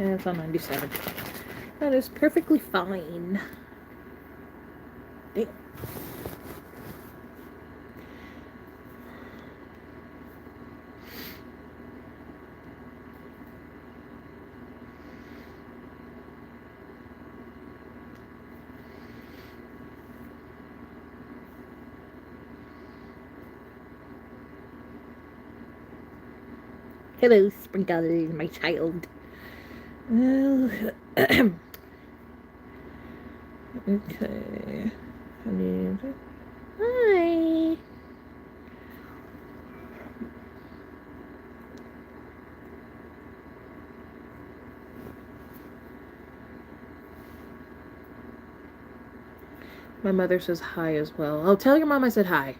Yeah, it's on 97. That is perfectly fine. Damn. Hello, Sprinkle, my child. Well, okay. Hi. My mother says hi as well. Oh, tell your mom I said hi.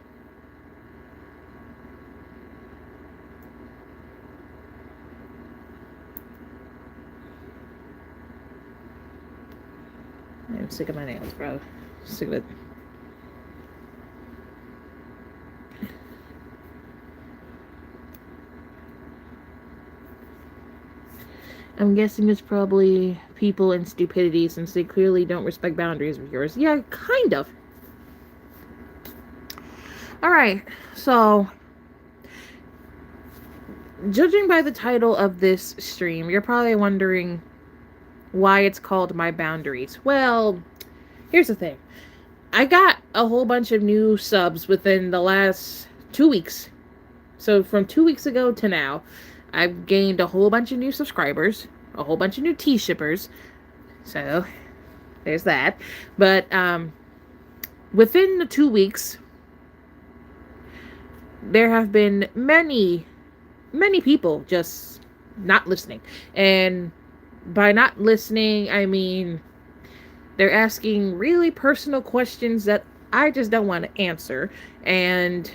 I'm sick of my nails, bro. Sick of it. I'm guessing it's probably people and stupidity since they clearly don't respect boundaries of yours. Yeah, kind of. Alright, so judging by the title of this stream, you're probably wondering why it's called My Boundaries. Well, here's the thing. I got a whole bunch of new subs within the last 2 weeks. So from 2 weeks ago to now, I've gained a whole bunch of new subscribers, a whole bunch of new T-shippers. So there's that. But within the 2 weeks, there have been many people just not listening. And by not listening, I mean they're asking really personal questions that I just don't want to answer. And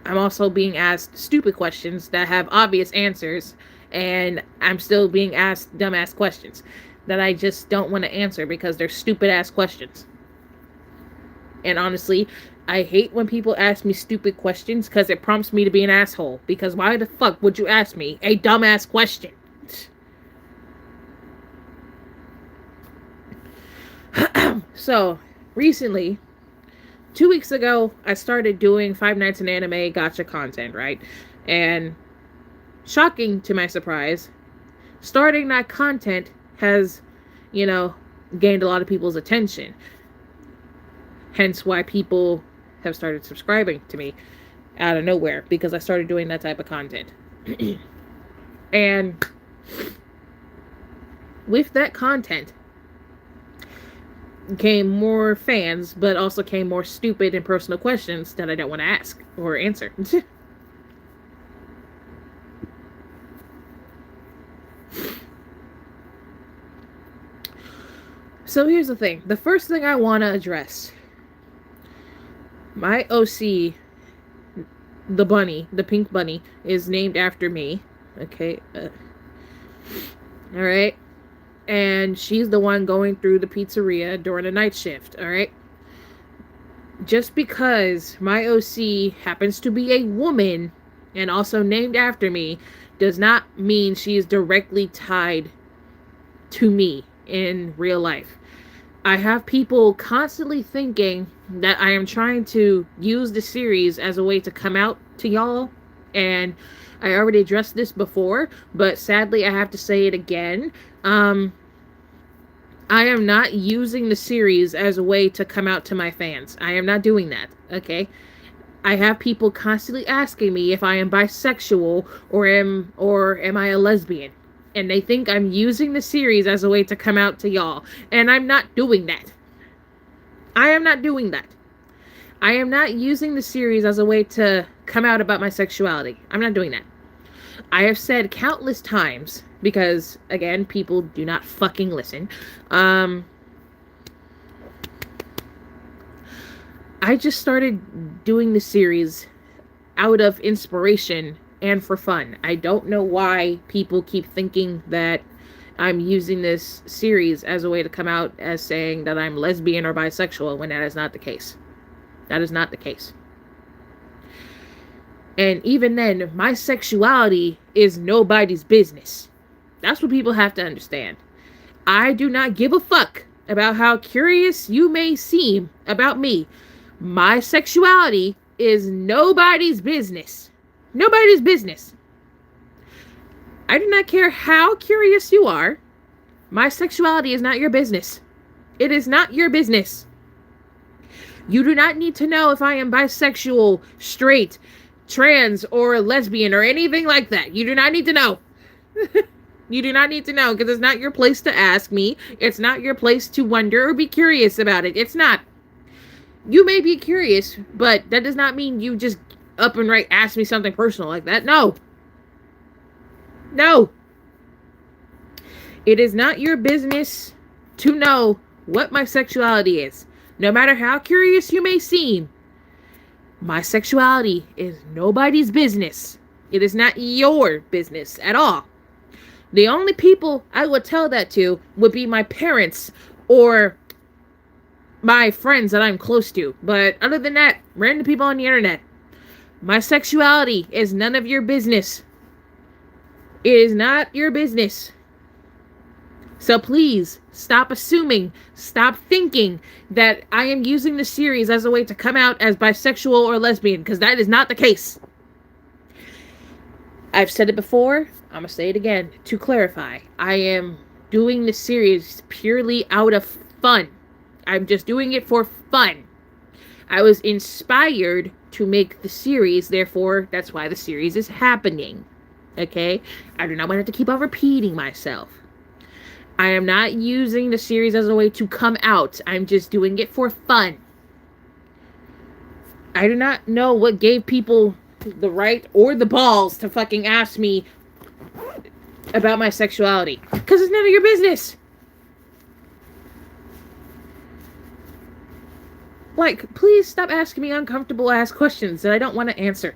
I'm also being asked stupid questions that have obvious answers, and I'm still being asked dumbass questions that I just don't want to answer because they're stupid ass questions. And honestly, I hate when people ask me stupid questions because it prompts me to be an asshole. Because why the fuck would you ask me a dumbass question? So, recently, 2 weeks ago, I started doing Five Nights in Anime gacha content, right? And shocking to my surprise, starting that content has, gained a lot of people's attention. Hence why people have started subscribing to me out of nowhere, because I started doing that type of content. And with that content came more fans, but also came more stupid and personal questions that I don't want to ask or answer. So here's the thing. The first thing I want to address. My OC, the bunny, the pink bunny, is named after me. Okay. Alright. And she's the one going through the pizzeria during a night shift. Alright. Just because my OC happens to be a woman and also named after me does not mean she is directly tied to me in real life. I have people constantly thinking that I am trying to use the series as a way to come out to y'all, and I already addressed this before, but sadly I have to say it again. I am not using the series as a way to come out to my fans. I am not doing that, okay? I have people constantly asking me if I am bisexual or am I a lesbian. And they think I'm using the series as a way to come out to y'all. And I'm not doing that. I am not doing that. I am not using the series as a way to come out about my sexuality. I'm not doing that. I have said countless times, because, again, people do not fucking listen. I just started doing the series out of inspiration and for fun. I don't know why people keep thinking that I'm using this series as a way to come out as saying that I'm lesbian or bisexual when that is not the case. That is not the case. And even then, my sexuality is nobody's business. That's what people have to understand. I do not give a fuck about how curious you may seem about me. My sexuality is nobody's business. Nobody's business. I do not care how curious you are. My sexuality is not your business. It is not your business. You do not need to know if I am bisexual, straight, trans, or lesbian, or anything like that. You do not need to know. You do not need to know, because it's not your place to ask me. It's not your place to wonder or be curious about it. It's not. You may be curious, but that does not mean you just up and right ask me something personal like that. No. No. It is not your business to know what my sexuality is. No matter how curious you may seem, my sexuality is nobody's business. It is not your business at all. The only people I would tell that to would be my parents or my friends that I'm close to. But other than that, random people on the internet. My sexuality is none of your business. It is not your business. So please, stop assuming, stop thinking that I am using the series as a way to come out as bisexual or lesbian, because that is not the case. I've said it before, I'm going to say it again. To clarify, I am doing the series purely out of fun. I'm just doing it for fun. I was inspired to make the series, therefore, that's why the series is happening. Okay? I do not want to keep on repeating myself. I am not using the series as a way to come out. I'm just doing it for fun. I do not know what gave people the right or the balls to fucking ask me about my sexuality. Because it's none of your business. Like, please stop asking me uncomfortable ass questions that I don't want to answer.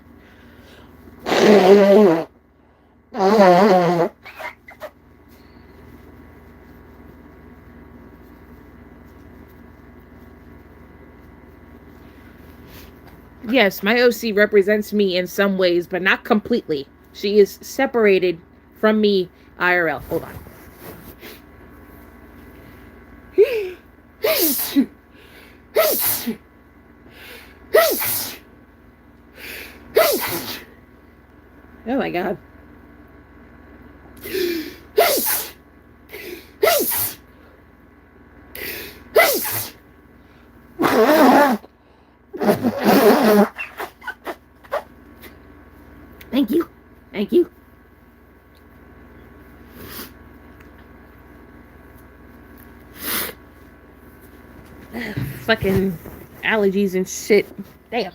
Yes, my OC represents me in some ways, but not completely. She is separated from me IRL. Hold on. Oh my god. Thank you. Thank you. Fucking allergies and shit. Damn.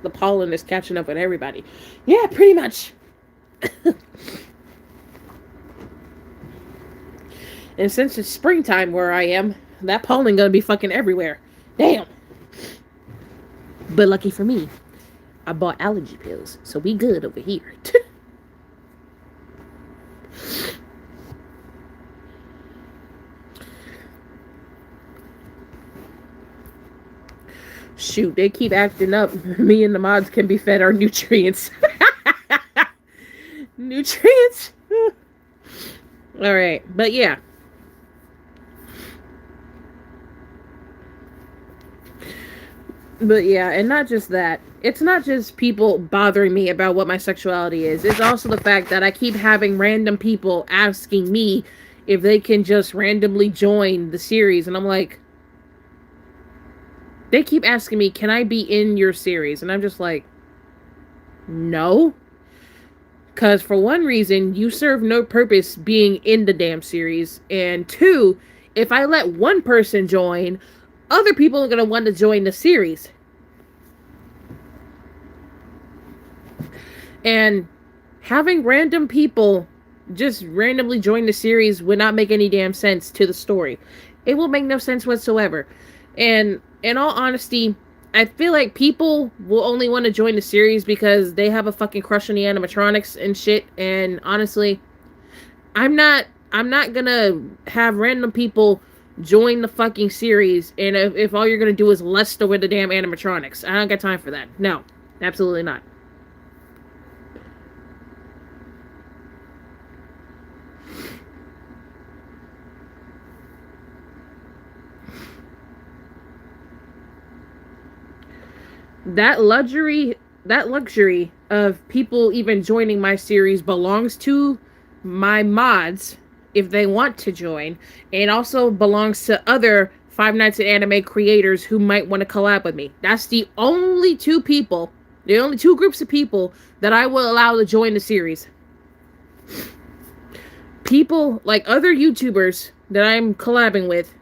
The pollen is catching up with everybody. Yeah, pretty much. And since it's springtime where I am, that pollen gonna be fucking everywhere. Damn. But lucky for me, I bought allergy pills, so we good over here. Shoot, they keep acting up. Me and the mods can be fed our nutrients. Nutrients? Alright, but yeah. But yeah, and not just that. It's not just people bothering me about what my sexuality is. It's also the fact that I keep having random people asking me if they can just randomly join the series. And I'm like, they keep asking me, can I be in your series? And I'm just like, no. Because for one reason, you serve no purpose being in the damn series. And two, if I let one person join, other people are going to want to join the series. And having random people just randomly join the series would not make any damn sense to the story. It will make no sense whatsoever. And in all honesty, I feel like people will only want to join the series because they have a fucking crush on the animatronics and shit. And honestly, I'm not gonna have random people join the fucking series, and if all you're gonna do is lust over the damn animatronics. I don't got time for that. No, absolutely not. That luxury of people even joining my series belongs to my mods if they want to join, and also belongs to other Five Nights at Anime creators who might want to collab with me. That's the only two people, the only two groups of people that I will allow to join the series. People like other YouTubers that I'm collabing with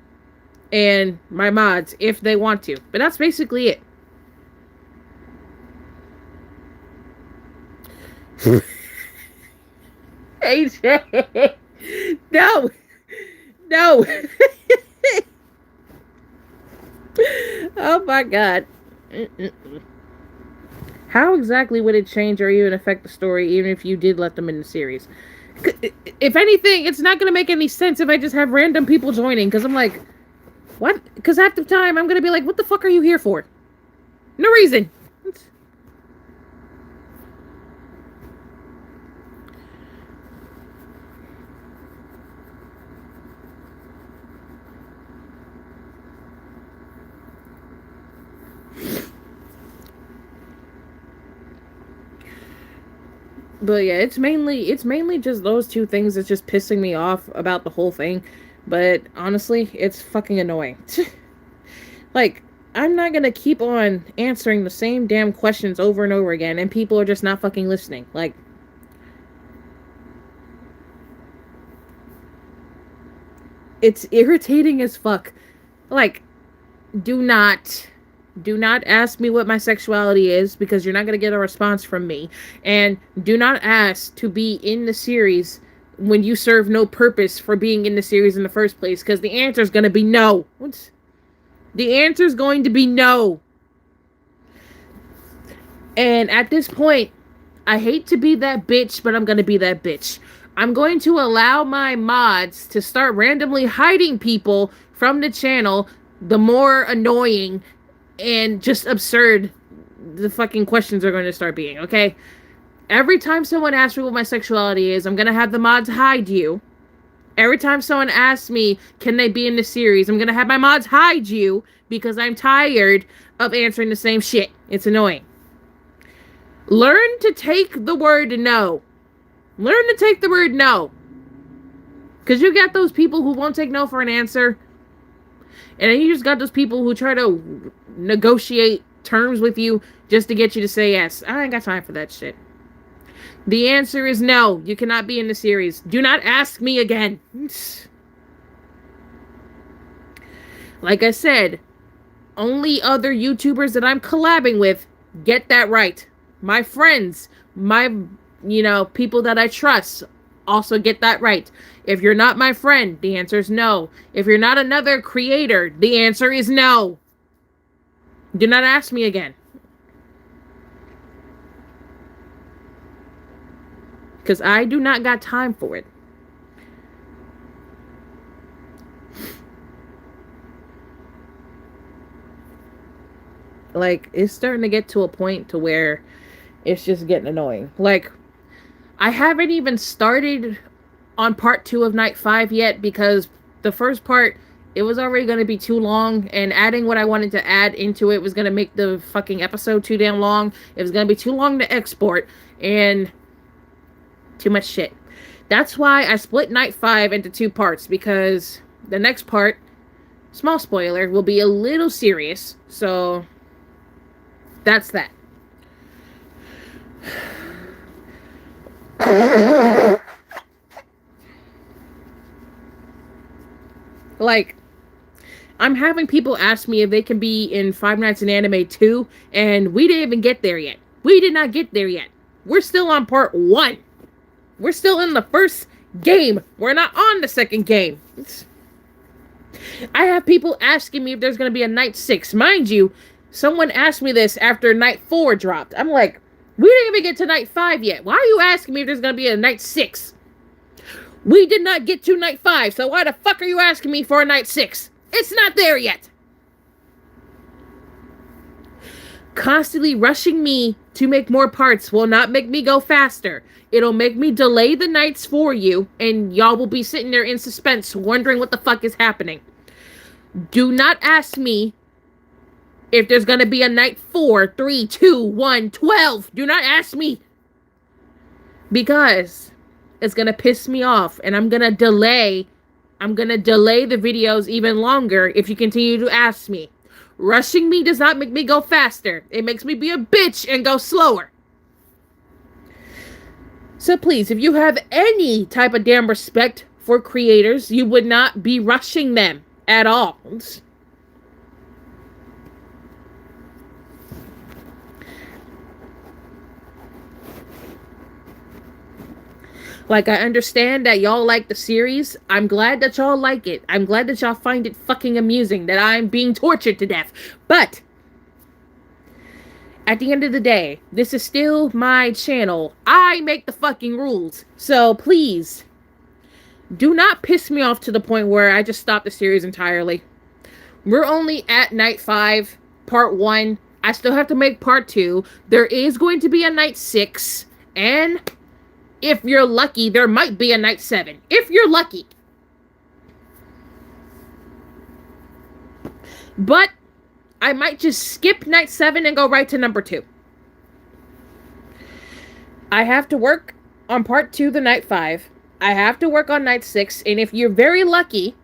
and my mods if they want to. But that's basically it. AJ. No. No. Oh my god. How exactly would it change or even affect the story even if you did let them in the series? If anything, it's not going to make any sense if I just have random people joining, because I'm like, what? Because half the time I'm going to be like, what the fuck are you here for? No reason. But yeah, it's mainly just those two things that's just pissing me off about the whole thing. But honestly, it's fucking annoying. Like, I'm not gonna keep on answering the same damn questions over and over again, and people are just not fucking listening. Like, it's irritating as fuck. Like, do not ask me what my sexuality is, because you're not going to get a response from me. And do not ask to be in the series when you serve no purpose for being in the series in the first place, because the answer is going to be no. What? The answer is going to be no. And at this point, I hate to be that bitch, but I'm going to be that bitch. I'm going to allow my mods to start randomly hiding people from the channel, the more annoying and just absurd the fucking questions are going to start being, okay? Every time someone asks me what my sexuality is, I'm going to have the mods hide you. Every time someone asks me, can they be in the series, I'm going to have my mods hide you, because I'm tired of answering the same shit. It's annoying. Learn to take the word no. Learn to take the word no. Because you got those people who won't take no for an answer. And then you just got those people who try to negotiate terms with you just to get you to say yes. I ain't got time for that shit. The answer is no. You cannot be in the series. Do not ask me again. Like I said, only other YouTubers that I'm collabing with get that right. My friends, my, people that I trust also get that right. If you're not my friend, the answer is no. If you're not another creator, the answer is no. Do not ask me again. Because I do not got time for it. Like, it's starting to get to a point to where it's just getting annoying. Like, I haven't even started on part 2 of Night 5 yet, because the first part, it was already going to be too long, and adding what I wanted to add into it was going to make the fucking episode too damn long. It was going to be too long to export, and too much shit. That's why I split Night 5 into 2 parts, because the next part, small spoiler, will be a little serious. So that's that. Like, I'm having people ask me if they can be in Five Nights at Anime 2, and we didn't even get there yet. We did not get there yet. We're still on part 1. We're still in the first game. We're not on the second game. I have people asking me if there's going to be a Night 6. Mind you, someone asked me this after Night 4 dropped. I'm like, we didn't even get to Night 5 yet. Why are you asking me if there's going to be a Night 6? We did not get to night 5, so why the fuck are you asking me for a night 6? It's not there yet. Constantly rushing me to make more parts will not make me go faster. It'll make me delay the nights for you, and y'all will be sitting there in suspense, wondering what the fuck is happening. Do not ask me if there's gonna be a night 4, 3, 2, 1, 12. Do not ask me. Because it's gonna piss me off, and I'm gonna delay the videos even longer if you continue to ask me. Rushing me does not make me go faster. It makes me be a bitch and go slower. So please, if you have any type of damn respect for creators, you would not be rushing them at all. Like, I understand that y'all like the series. I'm glad that y'all like it. I'm glad that y'all find it fucking amusing that I'm being tortured to death. But at the end of the day, this is still my channel. I make the fucking rules. So please, do not piss me off to the point where I just stop the series entirely. We're only at night 5, part 1. I still have to make part 2. There is going to be a night 6. And if you're lucky, there might be a night 7. If you're lucky. But I might just skip night 7 and go right to number 2. I have to work on part 2 the night 5. I have to work on night 6. And if you're very lucky,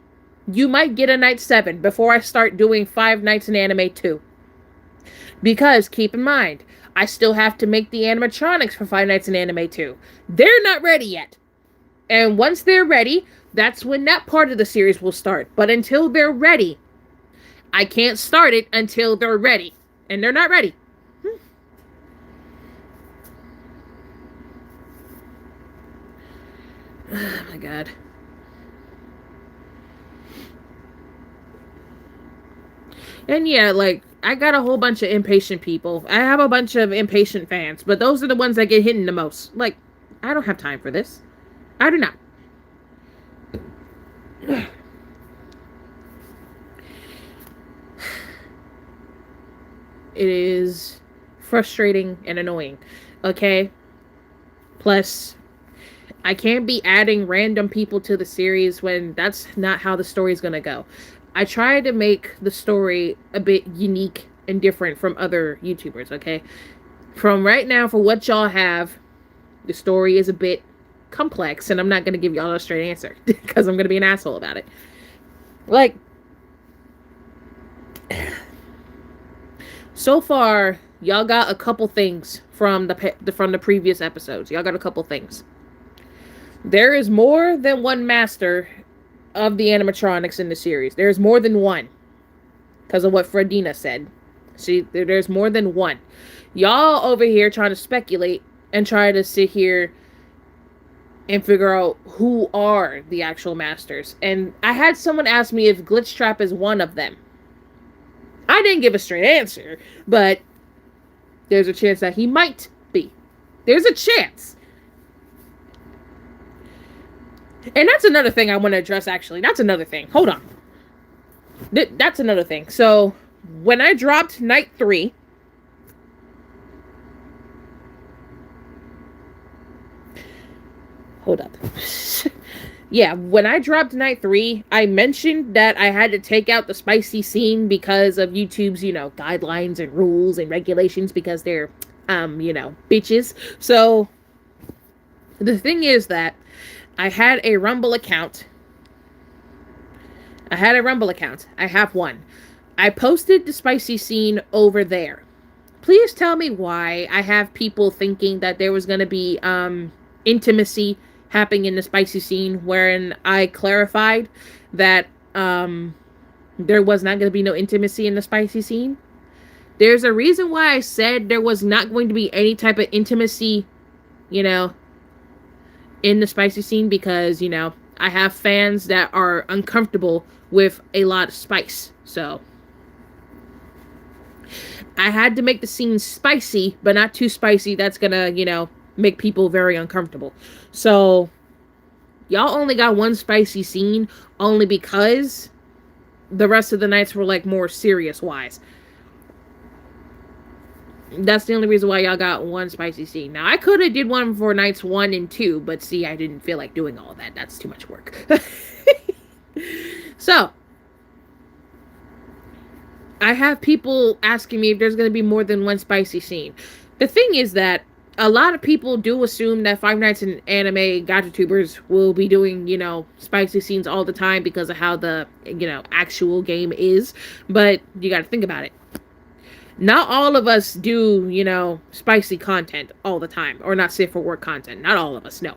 you might get a night 7 before I start doing 5 Nights in Anime 2. Because, keep in mind, I still have to make the animatronics for 5 Nights in Anime 2. They're not ready yet. And once they're ready, that's when that part of the series will start. But until they're ready, I can't start it until they're ready. And they're not ready. Oh my god. And yeah, like, I got a whole bunch of impatient people. I have a bunch of impatient fans, but those are the ones that get hit the most. Like, I don't have time for this. I do not. It is frustrating and annoying. Okay? Plus, I can't be adding random people to the series when that's not how the story is going to go. I try to make the story a bit unique and different from other YouTubers, okay? From right now, for what y'all have, the story is a bit complex, and I'm not going to give y'all a straight answer, because I'm going to be an asshole about it. Like, so far, y'all got a couple things from the previous episodes. Y'all got a couple things. There is more than one master of the animatronics in the series. There's more than one. Because of what Fredina said. See, there's more than one. Y'all over here trying to speculate and try to sit here and figure out who are the actual masters. And I had someone ask me if Glitchtrap is one of them. I didn't give a straight answer, but there's a chance that he might be. There's a chance. And that's another thing I want to address, actually. That's another thing. Hold on. That's another thing. So, when I dropped Night 3... Hold up. Yeah, when I dropped Night 3, I mentioned that I had to take out the spicy scene because of YouTube's, guidelines and rules and regulations because they're, bitches. So, the thing is that I had a Rumble account. I have one. I posted the spicy scene over there. Please tell me why I have people thinking that there was going to be intimacy happening in the spicy scene, wherein I clarified that there was not going to be no intimacy in the spicy scene. There's a reason why I said there was not going to be any type of intimacy, in the spicy scene, because, I have fans that are uncomfortable with a lot of spice. So, I had to make the scene spicy, but not too spicy. That's gonna, make people very uncomfortable. So, Y'all only got one spicy scene only because the rest of the nights were like more serious wise. That's the only reason why y'all got one spicy scene. Now I could have did one for nights 1 and 2, but see, I didn't feel like doing all that. That's too much work. So I have people asking me if there's going to be more than one spicy scene. The thing is that a lot of people do assume that Five Nights in Anime GachaTubers will be doing, spicy scenes all the time because of how the, actual game is. But you got to think about it. Not all of us do, spicy content all the time, or not safe for work content. Not all of us, no.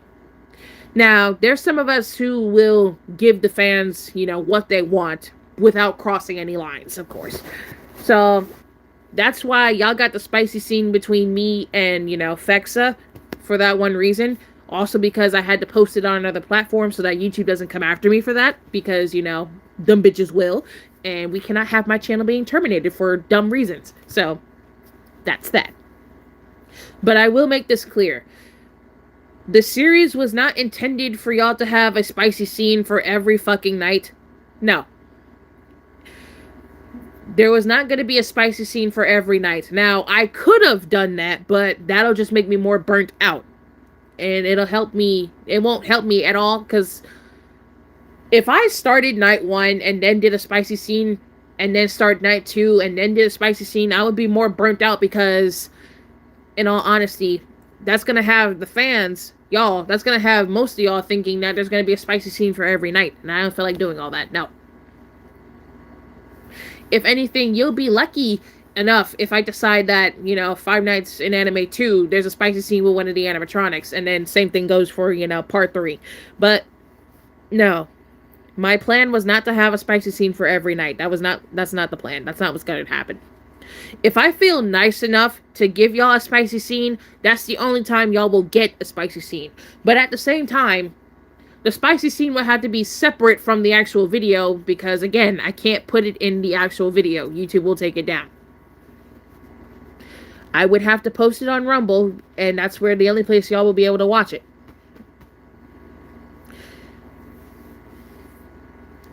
Now, there's some of us who will give the fans, what they want without crossing any lines, of course. So, that's why y'all got the spicy scene between me and, Fexa for that one reason. Also because I had to post it on another platform so that YouTube doesn't come after me for that. Because, dumb bitches will. And we cannot have my channel being terminated for dumb reasons. So, that's that. But I will make this clear. The series was not intended for y'all to have a spicy scene for every fucking night. No. There was not going to be a spicy scene for every night. Now, I could have done that, but that'll just make me more burnt out. And it'll help me. It won't help me at all, because if I started night 1 and then did a spicy scene, and then start night 2 and then did a spicy scene, I would be more burnt out because, in all honesty, that's going to have the fans, y'all, that's going to have most of y'all thinking that there's going to be a spicy scene for every night. And I don't feel like doing all that. No. If anything, you'll be lucky enough if I decide that, Five Nights in Anime 2, there's a spicy scene with one of the animatronics. And then same thing goes for, part 3. But, no. My plan was not to have a spicy scene for every night. That's not the plan. That's not what's going to happen. If I feel nice enough to give y'all a spicy scene, that's the only time y'all will get a spicy scene. But at the same time, the spicy scene will have to be separate from the actual video because, again, I can't put it in the actual video. YouTube will take it down. I would have to post it on Rumble, and that's where the only place y'all will be able to watch it.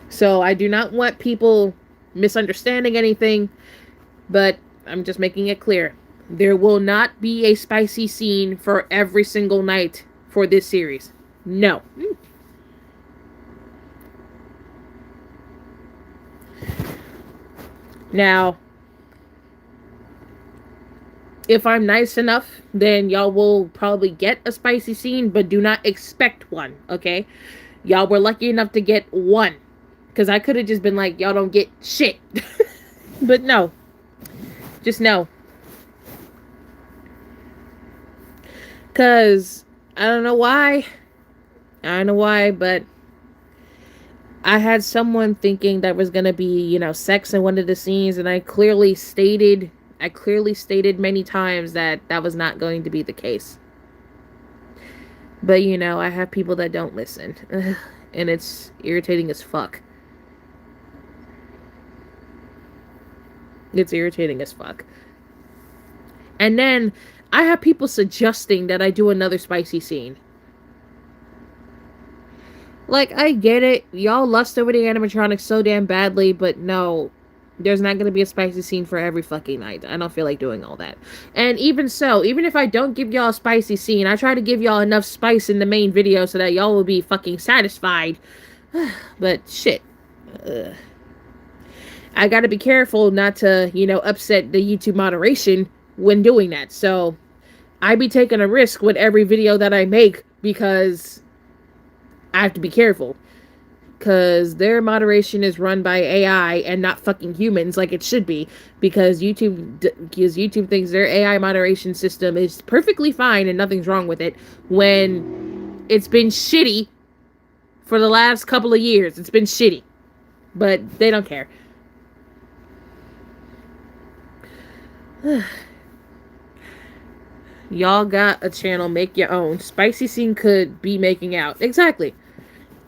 So I do not want people misunderstanding anything, but I'm just making it clear. There will not be a spicy scene for every single night for this series. No. Now, if I'm nice enough, then y'all will probably get a spicy scene, but do not expect one, okay? Y'all were lucky enough to get one. Because I could have just been like, y'all don't get shit. But no. Just no. Because I don't know why. But I had someone thinking that was going to be, sex in one of the scenes. And I clearly stated many times that that was not going to be the case. But, I have people that don't listen. And it's irritating as fuck. It's irritating as fuck. And then I have people suggesting that I do another spicy scene. Like, I get it. Y'all lust over the animatronics so damn badly, but no. There's not going to be a spicy scene for every fucking night. I don't feel like doing all that. And even so, even if I don't give y'all a spicy scene, I try to give y'all enough spice in the main video so that y'all will be fucking satisfied. But shit. I gotta be careful not to, upset the YouTube moderation when doing that. So, I be taking a risk with every video that I make because I have to be careful. Because their moderation is run by AI and not fucking humans like it should be. Because YouTube thinks their AI moderation system is perfectly fine and nothing's wrong with it. When it's been shitty for the last couple of years. It's been shitty. But they don't care. Y'all got a channel, make your own. Spicy scene could be making out. Exactly.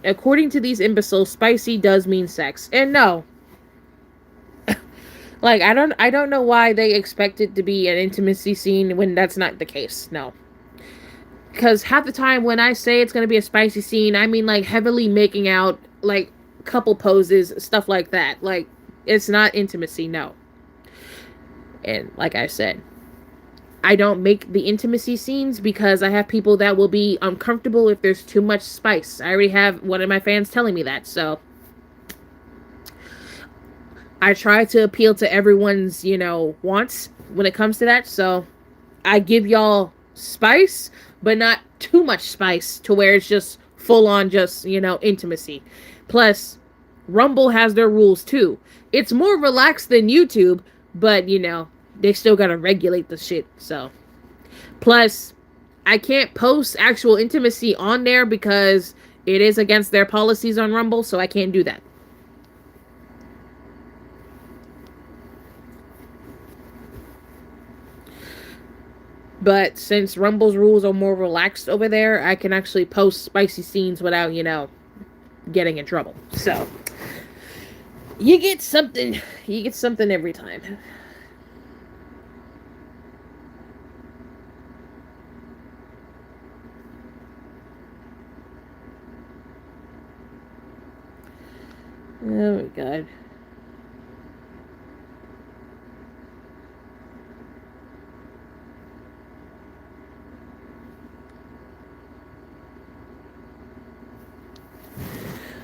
According to these imbeciles, spicy does mean sex. And no. Like, I don't know why they expect it to be an intimacy scene when that's not the case. No. because half the time when I say it's going to be a spicy scene, I mean like heavily making out, like couple poses, stuff like that. Like, it's not intimacy, no. And like I said, I don't make the intimacy scenes because I have people that will be uncomfortable if there's too much spice. I already have one of my fans telling me that, so I try to appeal to everyone's, wants when it comes to that. So I give y'all spice, but not too much spice to where it's just full on just, intimacy. Plus, Rumble has their rules too. It's more relaxed than YouTube, but, they still gotta regulate the shit, so. Plus, I can't post actual intimacy on there because it is against their policies on Rumble, so I can't do that. But since Rumble's rules are more relaxed over there, I can actually post spicy scenes without, getting in trouble. So, you get something every time. Oh my god.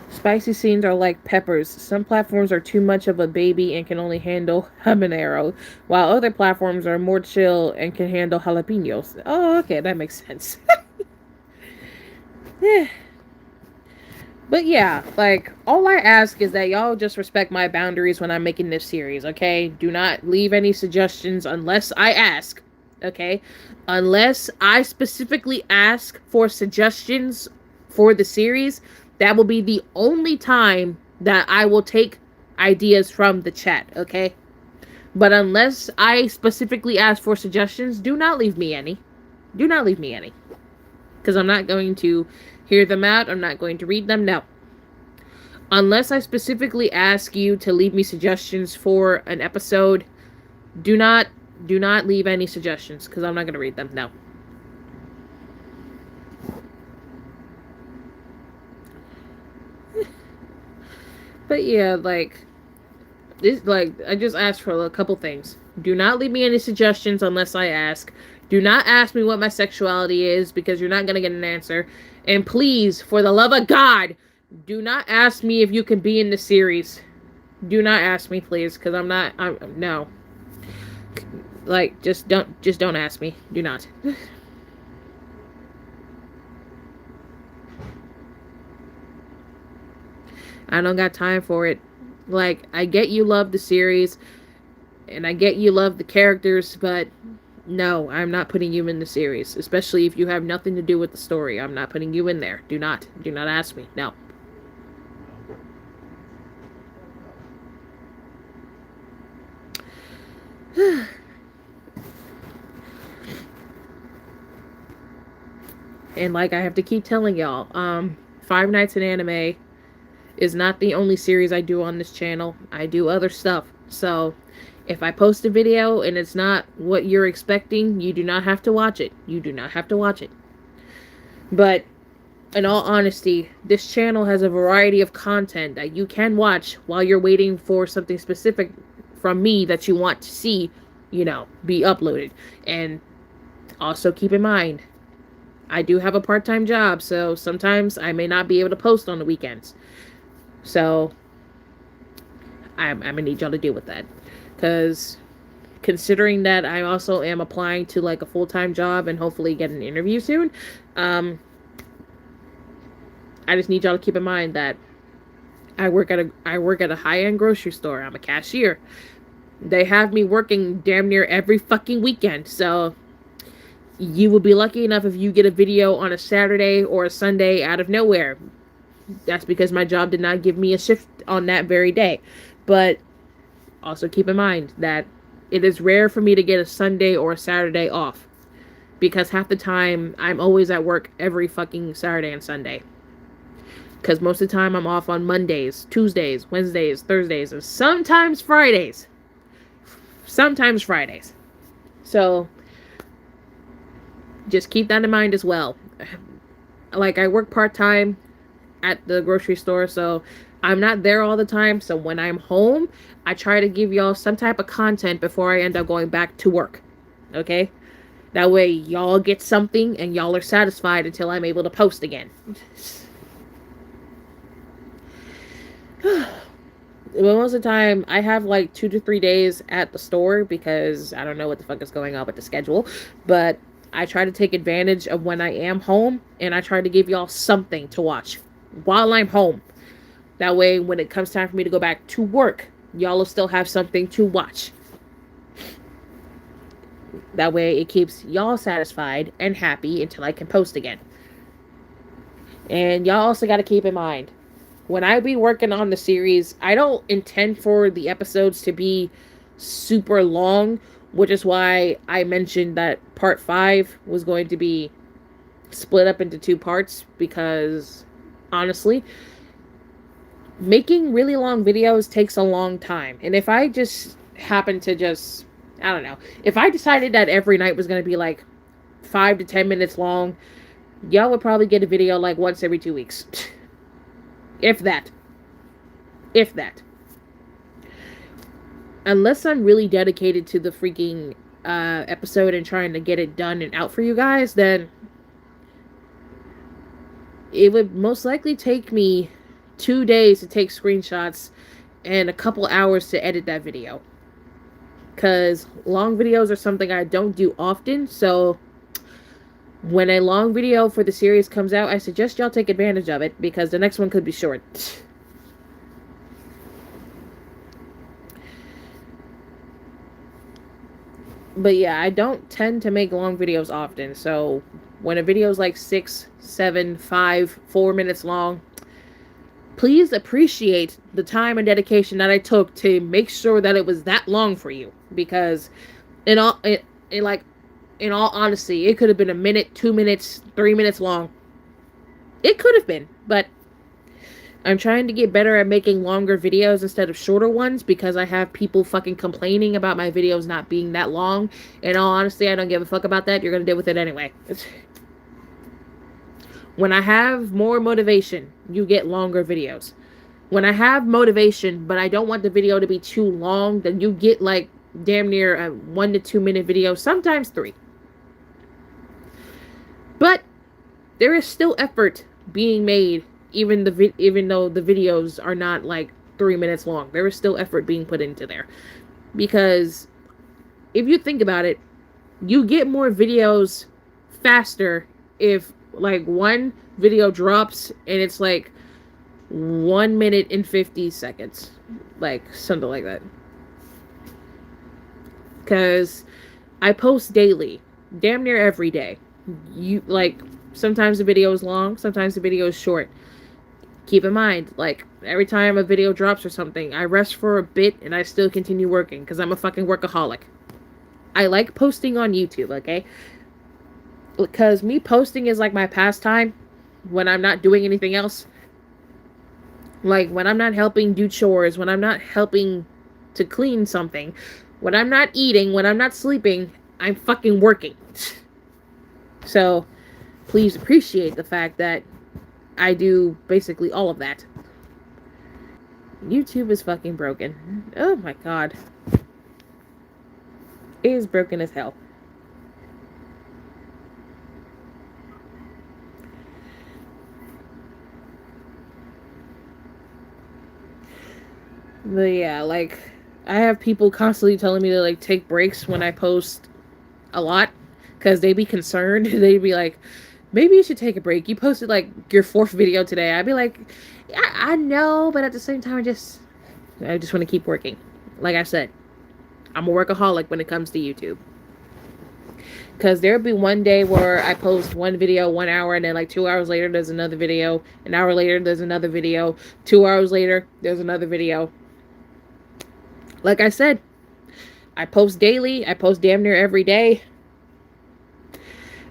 Spicy scenes are like peppers. Some platforms are too much of a baby and can only handle habanero, while other platforms are more chill and can handle jalapenos. Oh, okay, that makes sense. Yeah. But yeah, like, all I ask is that y'all just respect my boundaries when I'm making this series, okay? Do not leave any suggestions unless I ask, okay? Unless I specifically ask for suggestions for the series, that will be the only time that I will take ideas from the chat, okay? But unless I specifically ask for suggestions, do not leave me any. Do not leave me any. Because I'm not going to hear them out. I'm not going to read them. No. Unless I specifically ask you to leave me suggestions for an episode, do not leave any suggestions because I'm not going to read them. No. But yeah, like this, like I just asked for a couple things. Do not leave me any suggestions unless I ask. Do not ask me what my sexuality is because you're not going to get an answer. And please, for the love of God, do not ask me if you can be in the series. Do not ask me, please, because I'm no. Like, just don't ask me. Do not. I don't got time for it. Like, I get you love the series, and I get you love the characters, but no, I'm not putting you in the series. Especially if you have nothing to do with the story. I'm not putting you in there. Do not ask me. No. And like I have to keep telling y'all, Five Nights in Anime is not the only series I do on this channel. I do other stuff. So, if I post a video and it's not what you're expecting, you do not have to watch it. You do not have to watch it. But, in all honesty, this channel has a variety of content that you can watch while you're waiting for something specific from me that you want to see, be uploaded. And also keep in mind, I do have a part-time job, so sometimes I may not be able to post on the weekends. So, I'm going to need y'all to deal with that. Because, considering that I also am applying to, like, a full-time job and hopefully get an interview soon, I just need y'all to keep in mind that I work at a high-end grocery store. I'm a cashier. They have me working damn near every fucking weekend, so you will be lucky enough if you get a video on a Saturday or a Sunday out of nowhere. That's because my job did not give me a shift on that very day. But also keep in mind that it is rare for me to get a Sunday or a Saturday off. Because half the time, I'm always at work every fucking Saturday and Sunday. Because most of the time, I'm off on Mondays, Tuesdays, Wednesdays, Thursdays, and sometimes Fridays. So, just keep that in mind as well. like I work part-time at the grocery store, so I'm not there all the time. So when I'm home, I try to give y'all some type of content before I end up going back to work. Okay? That way y'all get something and y'all are satisfied until I'm able to post again. Well, most of the time I have like 2 to 3 days at the store because I don't know what the fuck is going on with the schedule, but I try to take advantage of when I am home and I try to give y'all something to watch while I'm home. That way when it comes time for me to go back to work, y'all will still have something to watch. That way it keeps y'all satisfied and happy until I can post again. And y'all also got to keep in mind, when I be working on the series, I don't intend for the episodes to be super long, which is why I mentioned that part 5 was going to be split up into 2 parts, because honestly, making really long videos takes a long time. And if I just happen to just, I don't know, if I decided that every night was going to be like 5 to 10 minutes long, y'all would probably get a video like once every 2 weeks. If that. If that. Unless I'm really dedicated to the freaking episode and trying to get it done and out for you guys, then it would most likely take me 2 days to take screenshots and a couple hours to edit that video. Because long videos are something I don't do often, so when a long video for the series comes out, I suggest y'all take advantage of it, because the next one could be short. But yeah, I don't tend to make long videos often, so when a video is like 6, 7, 5, 4 minutes long, please appreciate the time and dedication that I took to make sure that it was that long for you. Because in all honesty, it could have been a minute, 2 minutes, 3 minutes long. It could have been, but I'm trying to get better at making longer videos instead of shorter ones, because I have people fucking complaining about my videos not being that long. In all honesty, I don't give a fuck about that. You're gonna deal with it anyway. When I have more motivation, you get longer videos. When I have motivation, but I don't want the video to be too long, then you get like damn near a 1 to 2 minute video, sometimes 3. But there is still effort being made, even though the videos are not like 3 minutes long. There is still effort being put into there. Because if you think about it, you get more videos faster if like one video drops and it's like 1 minute and 50 seconds, like something like that. Because I post daily, damn near every day. Sometimes the video is long, sometimes the video is short. Keep in mind, like, every time a video drops or something, I rest for a bit and I still continue working, because I'm a fucking workaholic. I like posting on YouTube, okay? Because me posting is like my pastime when I'm not doing anything else. Like, when I'm not helping do chores, when I'm not helping to clean something, when I'm not eating, when I'm not sleeping, I'm fucking working. So, please appreciate the fact that I do basically all of that. YouTube is fucking broken. Oh my god. It is broken as hell. But yeah, like, I have people constantly telling me to like take breaks when I post a lot, because they be concerned. They'd be like, maybe you should take a break. You posted like your 4th video today. I'd be like, I know, but at the same time, I just want to keep working. Like I said, I'm a workaholic when it comes to YouTube. Because there'll be one day where I post one video 1 hour, and then like 2 hours later there's another video. An hour later there's another video. 2 hours later there's another video. Like I said, I post daily. I post damn near every day.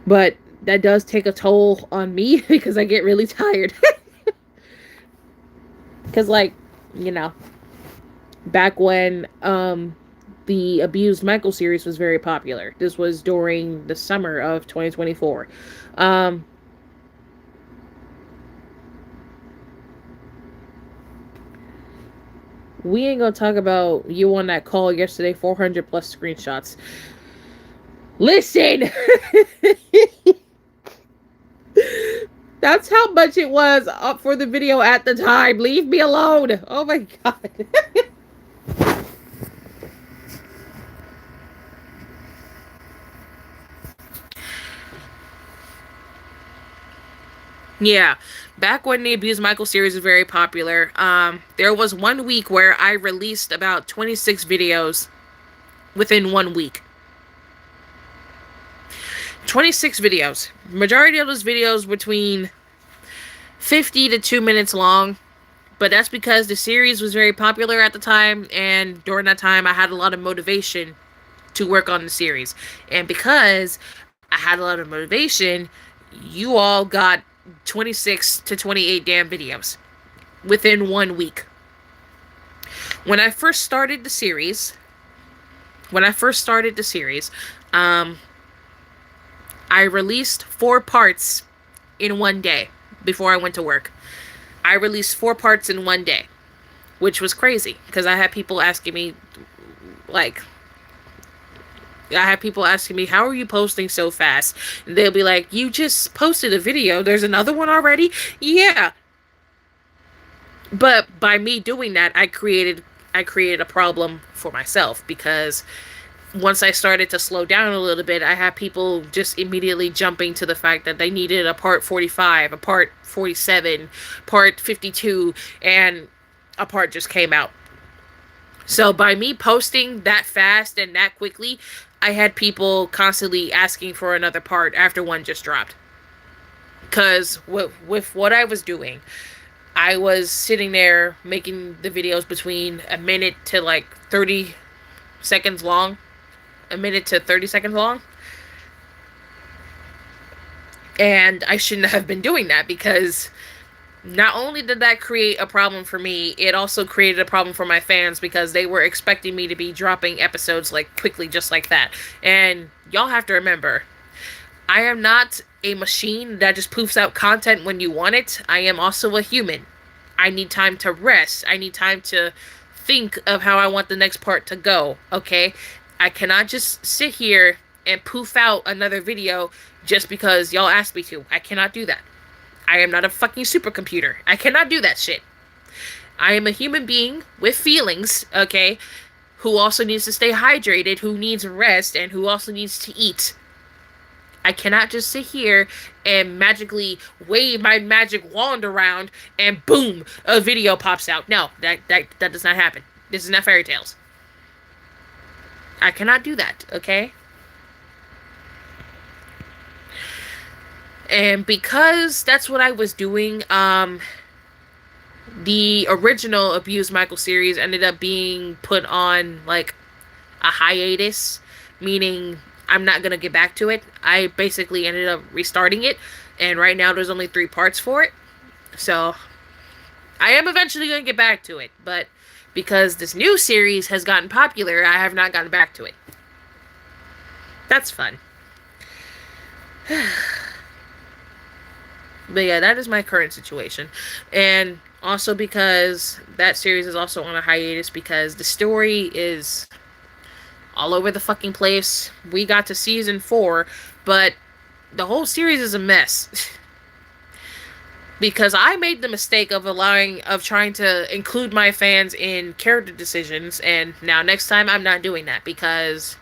But that does take a toll on me because I get really tired. Because, like, you know, back when the Abused Michael series was very popular. This was during the summer of 2024. We ain't gonna talk about you on that call yesterday, 400 plus screenshots. Listen! That's how much it was up for the video at the time. Leave me alone. Oh my god. Yeah, back when the Abuse Michael series was very popular, there was 1 week where I released about 26 videos within 1 week. 26 videos. Majority of those videos between 50 to 2 minutes long, but that's because the series was very popular at the time, and during that time I had a lot of motivation to work on the series. And because I had a lot of motivation, you all got 26 to 28 damn videos within 1 week. When I first started the series, I released 4 parts in 1 day before I went to work. I released 4 parts in 1 day, which was crazy because I had people asking me, how are you posting so fast? And they'll be like, you just posted a video. There's another one already? Yeah. But by me doing that, I created a problem for myself, because once I started to slow down a little bit, I had people just immediately jumping to the fact that they needed a part 45, a part 47, part 52, and a part just came out. So by me posting that fast and that quickly, I had people constantly asking for another part after one just dropped. Because with what I was doing, I was sitting there making the videos between a minute to like 30 seconds long. A minute to 30 seconds long. And I shouldn't have been doing that, because not only did that create a problem for me, it also created a problem for my fans, because they were expecting me to be dropping episodes like quickly, just like that. And y'all have to remember, I am not a machine that just poofs out content when you want it. I am also a human. I need time to rest. I need time to think of how I want the next part to go, okay? I cannot just sit here and poof out another video just because y'all asked me to. I cannot do that. I am not a fucking supercomputer. I cannot do that shit. I am a human being with feelings, okay, who also needs to stay hydrated, who needs rest, and who also needs to eat. I cannot just sit here and magically wave my magic wand around and boom, a video pops out. No, that does not happen. This is not fairy tales. I cannot do that, okay? And because that's what I was doing, the original Abuse Michael series ended up being put on, like, a hiatus, meaning I'm not gonna get back to it. I basically ended up restarting it, and right now there's only 3 parts for it. So, I am eventually gonna get back to it, but because this new series has gotten popular, I have not gotten back to it. That's fun. But yeah, that is my current situation. And also because that series is also on a hiatus, because the story is all over the fucking place. We got to season 4, but the whole series is a mess. Because I made the mistake of trying to include my fans in character decisions, and now next time I'm not doing that, because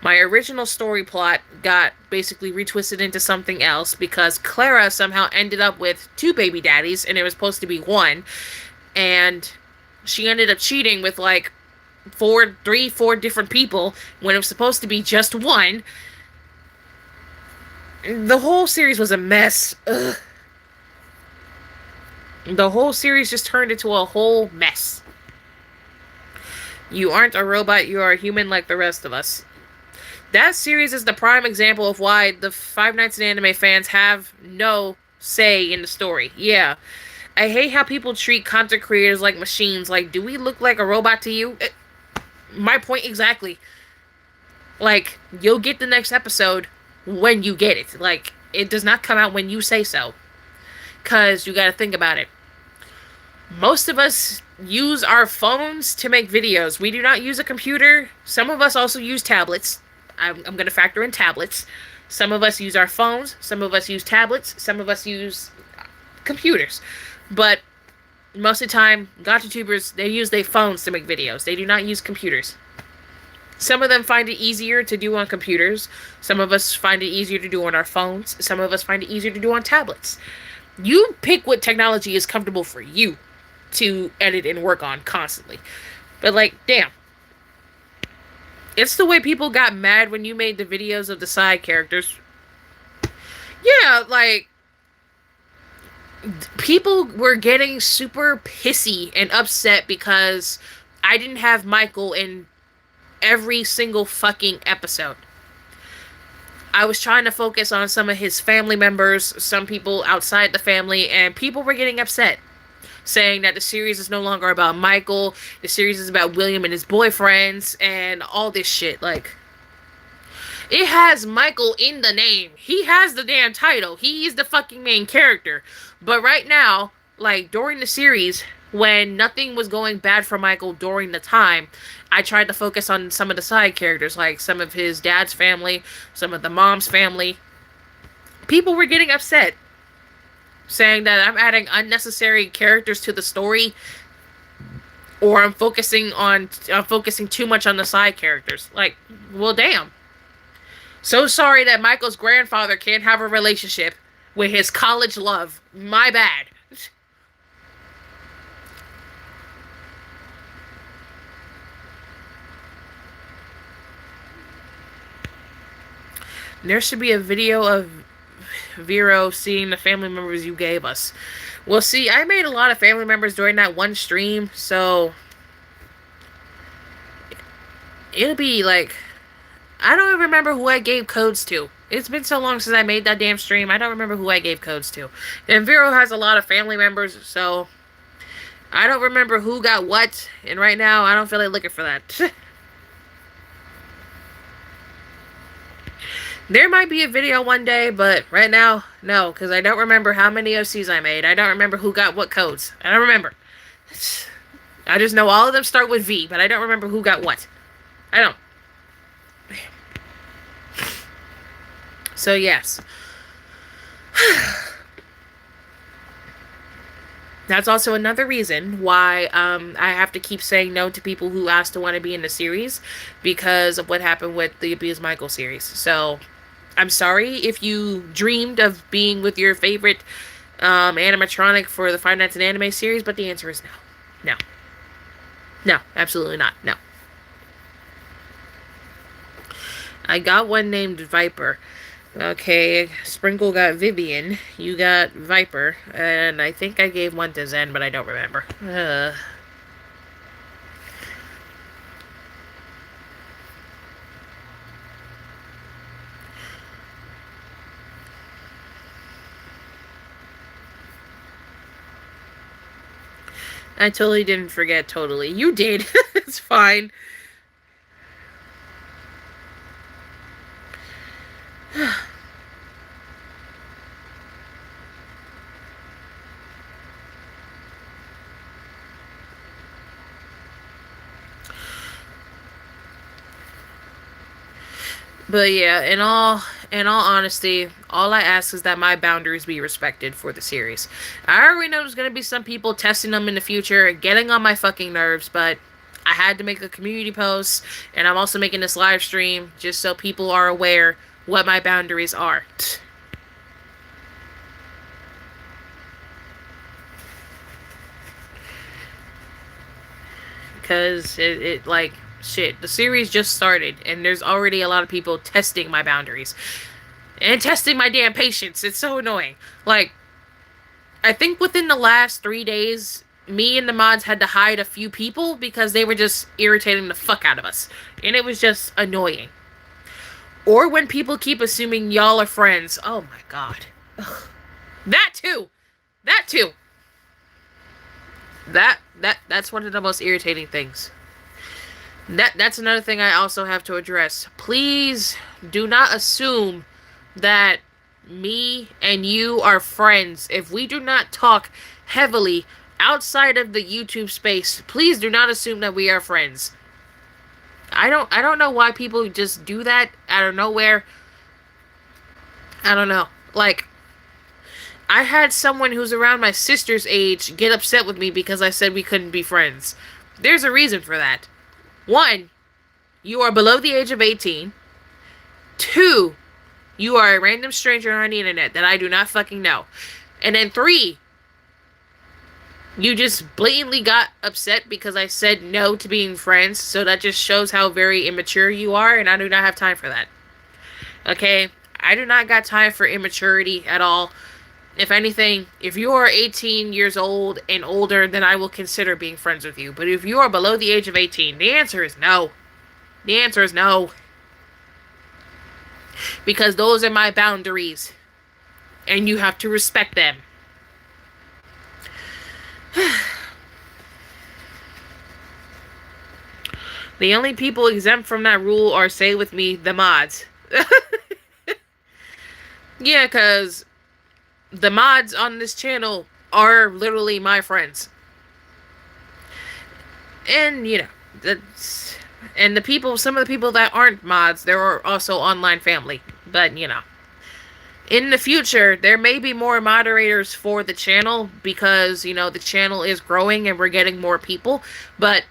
my original story plot got basically retwisted into something else, because Clara somehow ended up with 2 baby daddies, and it was supposed to be 1, and she ended up cheating with like 4 different people when it was supposed to be just 1. The whole series was a mess. Ugh. The whole series just turned into a whole mess. You aren't a robot, you are a human like the rest of us. That series is the prime example of why the Five Nights at Anime fans have no say in the story. Yeah. I hate how people treat content creators like machines. Like, do we look like a robot to you? My point exactly. Like, you'll get the next episode when you get it. Like, it does not come out when you say so. Because you gotta think about it. Most of us use our phones to make videos. We do not use a computer. Some of us also use tablets. I'm going to factor in tablets. Some of us use our phones. Some of us use tablets. Some of us use computers. But most of the time, GotchaTubers, they use their phones to make videos. They do not use computers. Some of them find it easier to do on computers. Some of us find it easier to do on our phones. Some of us find it easier to do on tablets. You pick what technology is comfortable for you to edit and work on constantly. But, like, damn. It's the way people got mad when you made the videos of the side characters. Yeah, like, people were getting super pissy and upset because I didn't have Michael in every single fucking episode. I was trying to focus on some of his family members, some people outside the family, and people were getting upset, saying that the series is no longer about Michael, the series is about William and his boyfriends, and all this shit. Like, it has Michael in the name. He has the damn title. He is the fucking main character. But right now, like, during the series, when nothing was going bad for Michael during the time, I tried to focus on some of the side characters, like some of his dad's family, some of the mom's family. People were getting upset, saying that I'm adding unnecessary characters to the story, or I'm focusing too much on the side characters. Like, well, damn. So sorry that Michael's grandfather can't have a relationship with his college love. My bad. There should be a video of Vero seeing the family members you gave us. Well, see, I made a lot of family members during that one stream, so it'll be like, I don't even remember who I gave codes to. It's been so long since I made that damn stream, I don't remember who I gave codes to. And Vero has a lot of family members, so I don't remember who got what, and right now I don't feel like looking for that. There might be a video one day, but right now, no, because I don't remember how many OCs I made. I don't remember who got what codes. I don't remember. I just know all of them start with V, but I don't remember who got what. I don't. So, yes. That's also another reason why I have to keep saying no to people who ask to want to be in the series, because of what happened with the Abuse Michael series. So, I'm sorry if you dreamed of being with your favorite animatronic for the Five Nights at Anime series, but the answer is no. No. No, absolutely not. No. I got one named Viper. Okay, Sprinkle got Vivian, you got Viper, and I think I gave one to Zen, but I don't remember. I totally didn't forget, totally. You did. It's fine. But yeah, in all honesty, all I ask is that my boundaries be respected for the series. I already know there's gonna be some people testing them in the future, getting on my fucking nerves, but I had to make a community post, and I'm also making this live stream just so people are aware what my boundaries are. Because it like, shit, the series just started, and there's already a lot of people testing my boundaries. And testing my damn patience. It's so annoying. Like, I think within the last 3 days, me and the mods had to hide a few people because they were just irritating the fuck out of us. And it was just annoying. Or when people keep assuming y'all are friends. Oh my god. Ugh. That too! That too! That's one of the most irritating things. That's another thing I also have to address. Please do not assume that me and you are friends if we do not talk heavily outside of the YouTube space, please do not assume that we are friends. I don't know why people just do that out of nowhere. I don't know. Like, I had someone who's around my sister's age get upset with me because I said we couldn't be friends. There's a reason for that. One, you are below the age of 18. Two, you are a random stranger on the internet that I do not fucking know. And then three, you just blatantly got upset because I said no to being friends, so that just shows how very immature you are, and I do not have time for that. Okay? I do not got time for immaturity at all. If anything, if you are 18 years old and older, then I will consider being friends with you. But if you are below the age of 18, the answer is no. The answer is no. Because those are my boundaries. And you have to respect them. The only people exempt from that rule are, say with me, the mods. Yeah, because the mods on this channel are literally my friends. And, you know, that's... And the people, some of the people that aren't mods, they're also online family. But, you know. In the future, there may be more moderators for the channel because, you know, the channel is growing and we're getting more people. But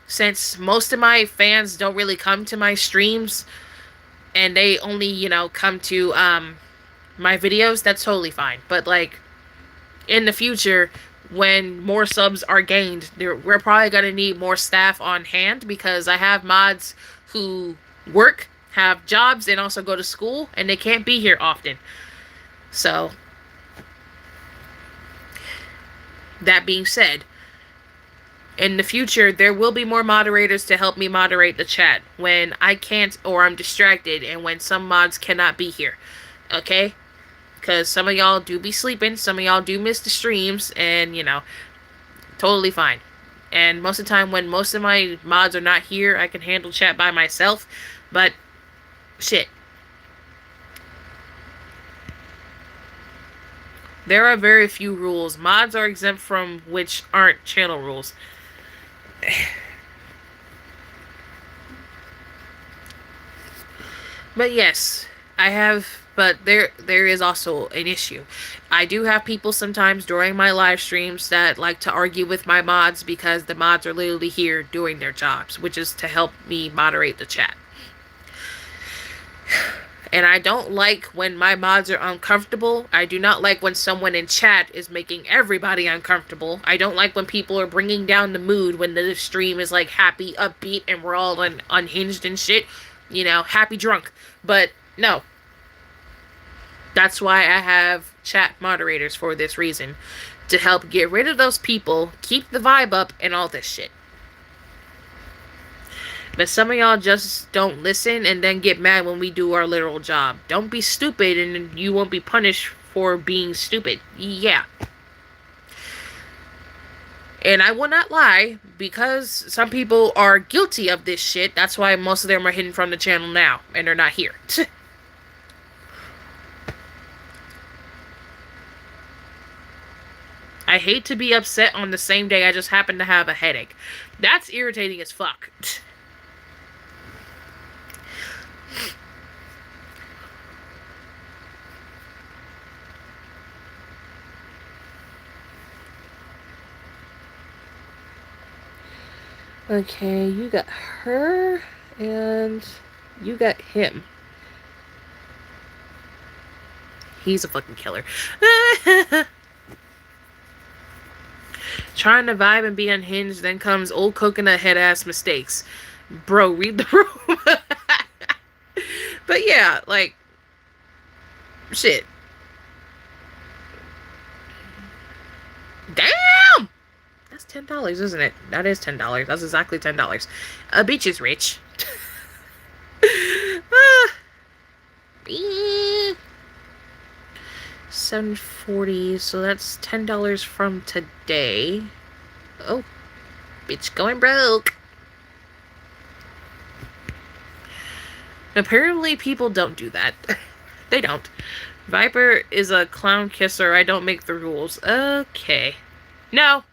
since most of my fans don't really come to my streams and they only, you know, come to my videos, that's totally fine. But, like, in the future, when more subs are gained, we're probably going to need more staff on hand because I have mods who work, have jobs, and also go to school, and they can't be here often. So, that being said, in the future, there will be more moderators to help me moderate the chat when I can't or I'm distracted and when some mods cannot be here. Okay? Because some of y'all do be sleeping, some of y'all do miss the streams, and, you know, totally fine. And most of the time, when most of my mods are not here, I can handle chat by myself, but, shit. There are very few rules. Mods are exempt from which aren't channel rules. But yes, I have... But there is also an issue. I do have people sometimes during my live streams that like to argue with my mods because the mods are literally here doing their jobs, which is to help me moderate the chat. And I don't like when my mods are uncomfortable. I do not like when someone in chat is making everybody uncomfortable. I don't like when people are bringing down the mood when the stream is like happy, upbeat, and we're all unhinged and shit. You know, happy drunk. But no. That's why I have chat moderators for this reason. To help get rid of those people, keep the vibe up, and all this shit. But some of y'all just don't listen and then get mad when we do our literal job. Don't be stupid and you won't be punished for being stupid. Yeah. And I will not lie, because some people are guilty of this shit, that's why most of them are hidden from the channel now, and they're not here. I hate to be upset on the same day I just happen to have a headache. That's irritating as fuck. Okay, you got her, and you got him. He's a fucking killer. Trying to vibe and be unhinged, then comes old coconut head ass mistakes. Bro, read the room. But yeah, like, shit. Damn! That's $10, isn't it? That is $10. That's exactly $10. Beach is rich. 740, so that's $10 from today. Oh, bitch going broke. Apparently people don't do that. They don't. Viper is a clown kisser. I don't make the rules. Okay. No.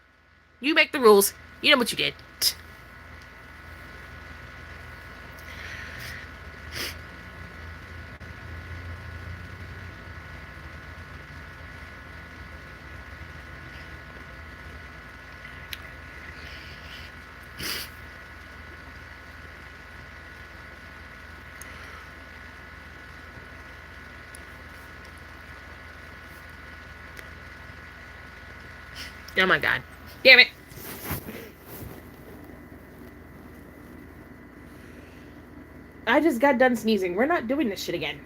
You make the rules. You know what you did. Oh my god. Damn it. I just got done sneezing. We're not doing this shit again.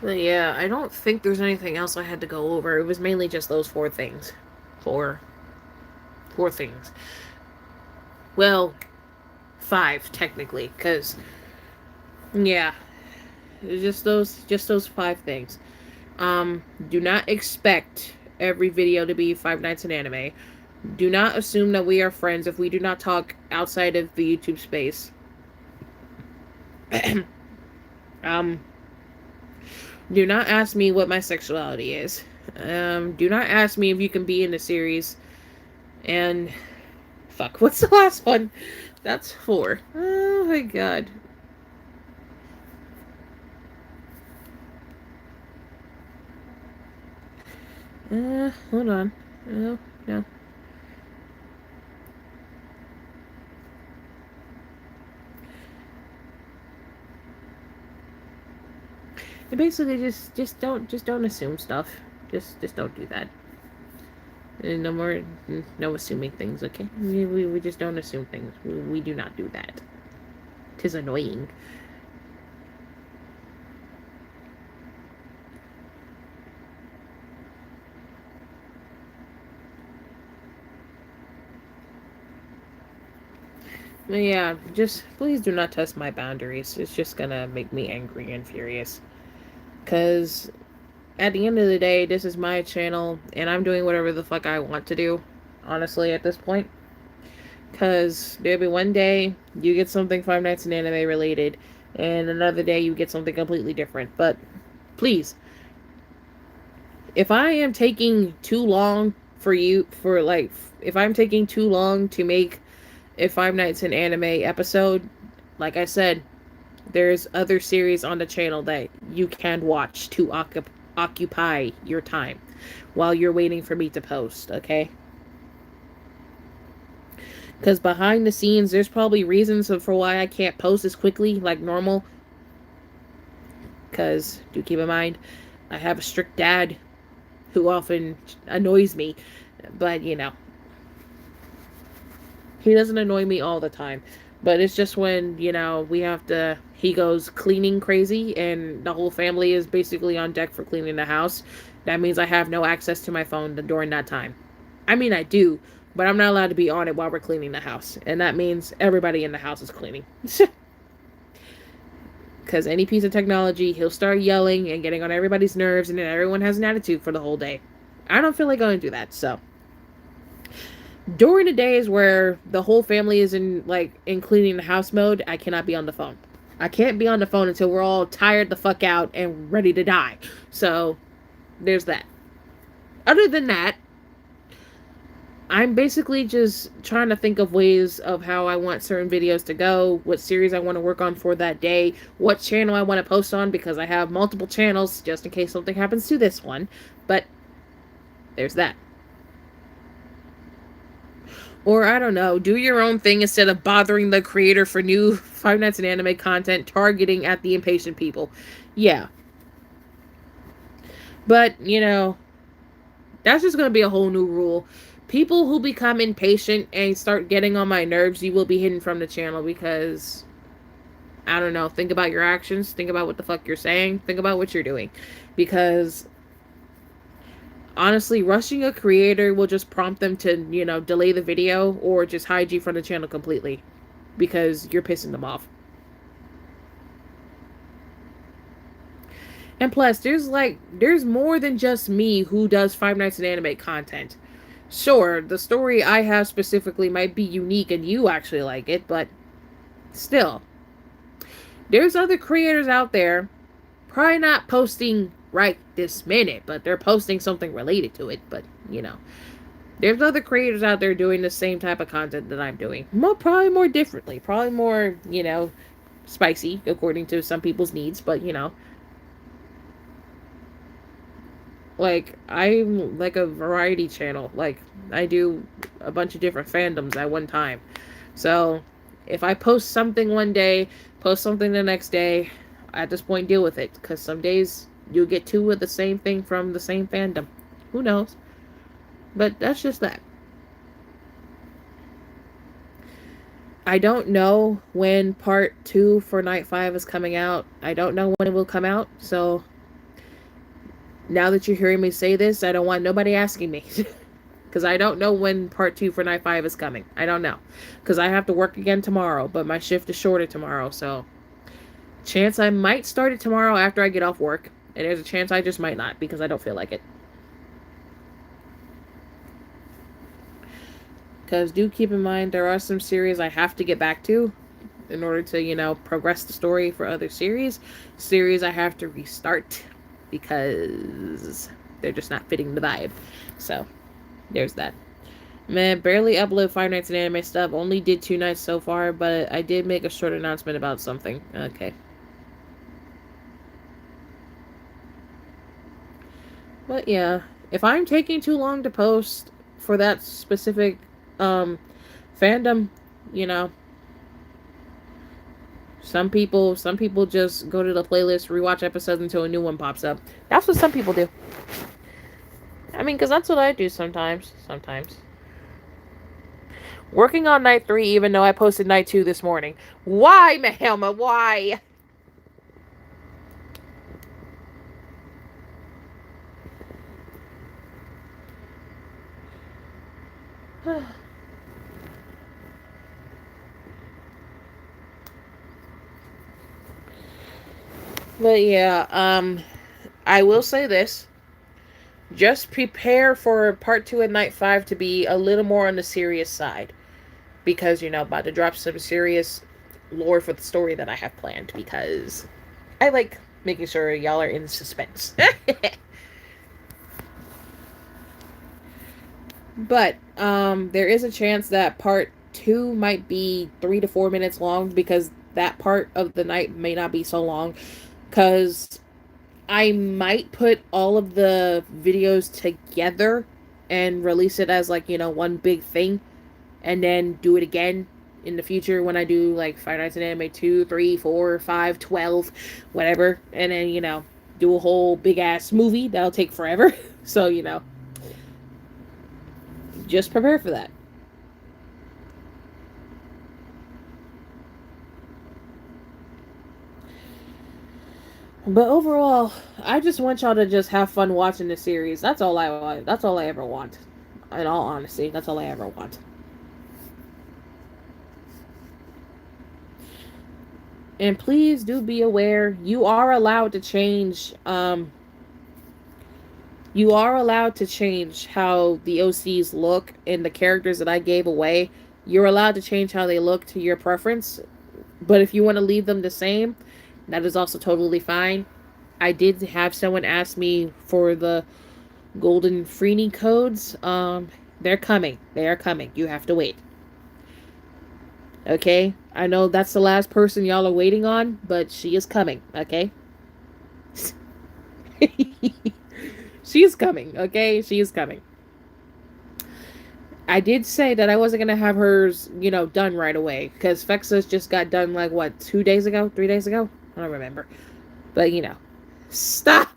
But yeah, I don't think there's anything else I had to go over. It was mainly just those 4 things. Four things. Well, 5 technically, because yeah, just those 5 things. Do not expect every video to be Five Nights in Anime. Do not assume that we are friends if we do not talk outside of the YouTube space. Do not ask me what my sexuality is. Do not ask me if you can be in the series. And fuck, what's the last one? That's 4. Oh my god. Hold on. Oh, no. And basically, just don't assume stuff. Just don't do that. And no assuming things. Okay, we just don't assume things. We do not do that. 'Tis annoying. But yeah, just please do not test my boundaries. It's just gonna make me angry and furious. Because at the end of the day, this is my channel, and I'm doing whatever the fuck I want to do, honestly, at this point. Because there'll be one day you get something Five Nights in Anime related, and another day you get something completely different. But please, if I am taking too long if I'm taking too long to make a Five Nights in Anime episode, like I said, there's other series on the channel that you can watch to occupy your time while you're waiting for me to post, okay? Because behind the scenes, there's probably reasons for why I can't post as quickly like normal. Because, do keep in mind, I have a strict dad who often annoys me. But, you know, he doesn't annoy me all the time. But it's just when, you know, he goes cleaning crazy and the whole family is basically on deck for cleaning the house. That means I have no access to my phone during that time. I mean, I do, but I'm not allowed to be on it while we're cleaning the house. And that means everybody in the house is cleaning. Because any piece of technology, he'll start yelling and getting on everybody's nerves, and then everyone has an attitude for the whole day. I don't feel like going to do that, so. During the days where the whole family is in cleaning the house mode, I cannot be on the phone. I can't be on the phone until we're all tired the fuck out and ready to die. So, there's that. Other than that, I'm basically just trying to think of ways of how I want certain videos to go, what series I want to work on for that day, what channel I want to post on, because I have multiple channels just in case something happens to this one. But there's that. Or, I don't know, do your own thing instead of bothering the creator for new Five Nights in Anime content targeting at the impatient people. Yeah. But, you know, that's just going to be a whole new rule. People who become impatient and start getting on my nerves, you will be hidden from the channel because I don't know. Think about your actions. Think about what the fuck you're saying. Think about what you're doing. Because honestly, rushing a creator will just prompt them to, delay the video or just hide you from the channel completely because you're pissing them off. And plus, there's more than just me who does Five Nights at Anime content. Sure, the story I have specifically might be unique and you actually like it, but still, there's other creators out there, probably not posting right this minute, but they're posting something related to it. But, there's other creators out there doing the same type of content that I'm doing. Probably more differently, probably more, spicy according to some people's needs, but, like, I'm like a variety channel. Like, I do a bunch of different fandoms at one time. So, if I post something one day, post something the next day, at this point, deal with it. Because some days you'll get two of the same thing from the same fandom. Who knows? But that's just that. I don't know when part 2 for Night 5 is coming out. I don't know when it will come out. So, now that you're hearing me say this, I don't want nobody asking me. Because I don't know when part 2 for Night 5 is coming. I don't know. Because I have to work again tomorrow, but my shift is shorter tomorrow, so chance I might start it tomorrow after I get off work, and there's a chance I just might not because I don't feel like it. Because do keep in mind, there are some series I have to get back to in order to, progress the story for other series. Series I have to restart because they're just not fitting the vibe. So, there's that. Man, barely upload Five Nights at Anime stuff. Only did 2 nights so far, but I did make a short announcement about something. Okay. But yeah, if I'm taking too long to post for that specific fandom, some people just go to the playlist, rewatch episodes until a new one pops up. That's what some people do. I mean, because that's what I do sometimes. Working on night 3, even though I posted night 2 this morning. Why, Mahelma? Why? But yeah, I will say this. Just prepare for part 2 and night 5 to be a little more on the serious side. Because, about to drop some serious lore for the story that I have planned. Because I like making sure y'all are in suspense. But, there is a chance that part 2 might be 3 to 4 minutes long. Because that part of the night may not be so long. Because I might put all of the videos together and release it as, like, one big thing. And then do it again in the future when I do, like, Five Nights at Anime 2, 3, 4, 5, 12, whatever. And then, do a whole big-ass movie. That'll take forever. So, just prepare for that. But overall, I just want y'all to just have fun watching the series. That's all I want. That's all I ever want. In all honesty, that's all I ever want. And please do be aware, you are allowed to change, you are allowed to change how the OCs look and the characters that I gave away. You're allowed to change how they look to your preference. But if you want to leave them the same, that is also totally fine. I did have someone ask me for the Golden Freeney codes. They're coming. They are coming. You have to wait. Okay? I know that's the last person y'all are waiting on, but she is coming. Okay? She is coming. Okay? She is coming. I did say that I wasn't going to have hers, done right away. Because Fexa's just got done, like, what, 2 days ago? 3 days ago? I don't remember. But, stop!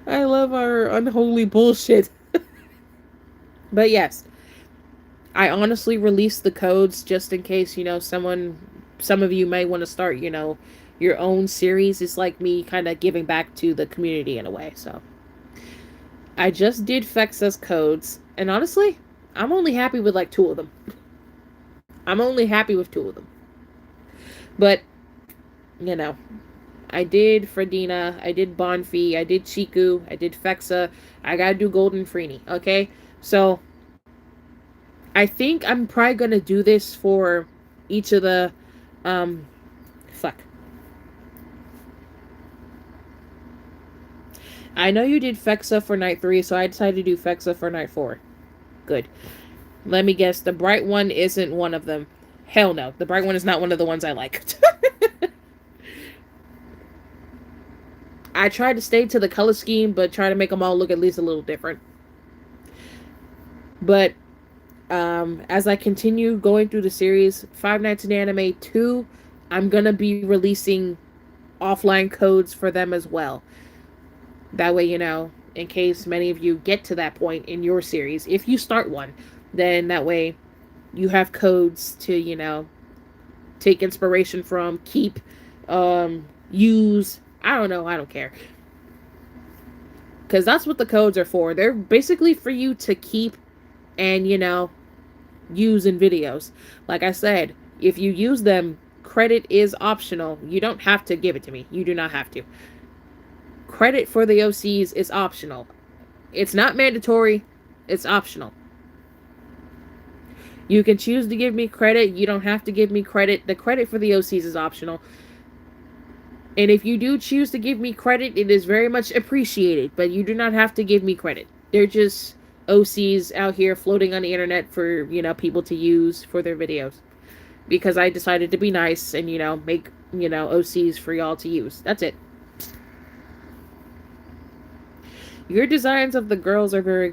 I love our unholy bullshit. But yes, I honestly released the codes just in case, some of you may want to start, your own series. It's like me kind of giving back to the community in a way. So I just did Fexa's codes, and honestly, I'm only happy with like two of them. I'm only happy with two of them. But, you know, I did Fredina, I did Bonfi, I did Chiku, I did Fexa. I gotta do Golden Freeney, okay? So, I think I'm probably gonna do this for each of the, um, fuck. I know you did Fexa for night 3, so I decided to do Fexa for night 4. Good. Let me guess, the bright one isn't one of them. Hell no, the bright one is not one of the ones I like. I tried to stay to the color scheme, but try to make them all look at least a little different. But as I continue going through the series, Five Nights in Anime 2, I'm going to be releasing offline codes for them as well. That way, in case many of you get to that point in your series, if you start one, then that way you have codes to, take inspiration from, keep, use. I don't know. I don't care. Because that's what the codes are for. They're basically for you to keep and, use in videos. Like I said, if you use them, credit is optional. You don't have to give it to me. You do not have to. Credit for the OCs is optional. It's not mandatory. It's optional. You can choose to give me credit. You don't have to give me credit. The credit for the OCs is optional. And if you do choose to give me credit, it is very much appreciated. But you do not have to give me credit. They're just OCs out here floating on the internet for, people to use for their videos. Because I decided to be nice and, make, OCs for y'all to use. That's it. Your designs of the girls are very